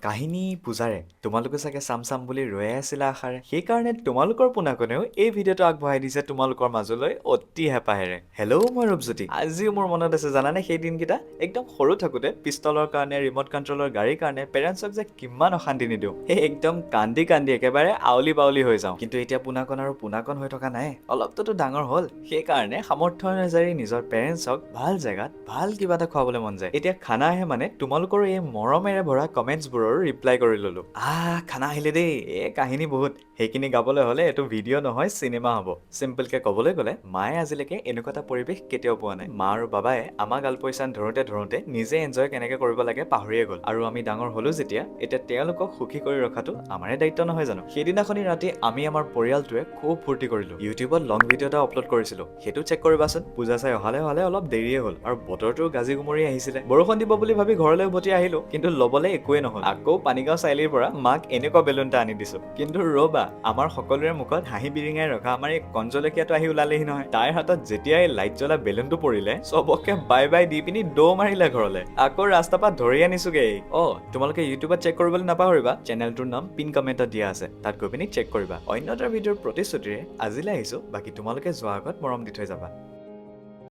কাহিনী পূজাৰে তোমালোকে চাগে চাম বুলি ৰৈ আছিলা আশাৰে সেইকাৰণে তোমালোকৰ পোনাকনেও এই ভিডিঅ'টো আগবঢ়াই দিছে তোমালোকৰ মাজলৈ অতি হেঁপাহেৰে হেল্ল' মই ৰূপজ্যোতি আজিও মোৰ মনত আছে জানানে সেই দিনকেইটা একদম সৰু থাকোতে পিষ্টলৰ কাৰণে ৰিমট কণ্ট্ৰলৰ গাড়ীৰ কাৰণে পেৰেণ্টছক যে কিমান অশান্তি নিদিওঁ সেই একদম কান্দি কান্দি একেবাৰে আউলি বাউলি হৈ যাওঁ কিন্তু এতিয়া পোনাকন আৰু পোনাকন হৈ থকা নাই অলপটোতো ডাঙৰ হ'ল সেইকাৰণে সামৰ্থ্য অনুযায়ী নিজৰ পেৰেণ্টছক ভাল জেগাত ভাল কিবা এটা খুৱাবলৈ মন যায় এতিয়া খানা আহে মানে তোমালোকৰ এই মৰমেৰে ভৰা কমেণ্টছবোৰৰ ৰিপ্লাই কৰি ললো খানা আহিলে দেই কাহিনী বহুত সেইখিনি গাবলৈ হলে এইটো ভিডিঅ' নহয় চিনেমা হ'ব চিম্পলকে ক'বলৈ গ'লে মায়ে আজিলৈকে এনেকুৱা এটা পৰিৱেশ কেতিয়াও পোৱা নাই মা আৰু বাবাই আমাক আলপৈচান ধৰোঁতে নিজে এনজয় কেনেকে কৰিব লাগে পাহৰিয়ে গ'ল আৰু আমি ডাঙৰ হলো যেতিয়া এতিয়া তেওঁলোকক সুখী কৰি ৰখাটো আমাৰে দায়িত্ব নহয় জানো সেইদিনাখনি ৰাতি আমি আমাৰ পৰিয়ালটোৱে খুব ফূৰ্তি কৰিলো ইউটিউবত লং ভিডিঅ' এটা আপলোড কৰিছিলো সেইটো চেক কৰিবাচোন পূজা চাই অহালে অলপ দেৰিয়ে হ'ল আৰু বতৰটো গাজি গুমৰি আহিছিলে বৰষুণ দিব বুলি ভাবি ঘৰলৈ উভতি আহিলো কিন্তু ল'বলৈ একোৱে নহল আকৌ পানীগাঁও চাৰিআলিৰ পৰা মাক এনেকুৱা বেলুন এটা আনি দিছো কিন্তু ৰবা আমাৰ সকলোৰে মুখত হাঁহি বিৰিঙাই ৰখা আমাৰ এই কঞ্জলকীয়াটো আহি ওলালেহি নহয় তাইৰ হাতত যেতিয়াই লাইট জ্বলা বেলুনটো পৰিলে চবকে বাই বাই দি পিনি দৌ মাৰিলে ঘৰলে আকৌ ৰাস্তাৰ পৰা ধৰি আনিছোগে তোমালোকে ইউটিউবত চেক কৰিবলৈ নাপাহৰিবা চেনেলটোৰ নাম পিন কমেণ্টত দিয়া আছে তাত গৈ পিনি চেক কৰিবা অন্য এটা ভিডিঅ'ৰ প্ৰতিশ্ৰুতিৰে আজিলৈ আহিছো বাকী তোমালোকে যোৱাৰ আগত মৰম দি থৈ যাবা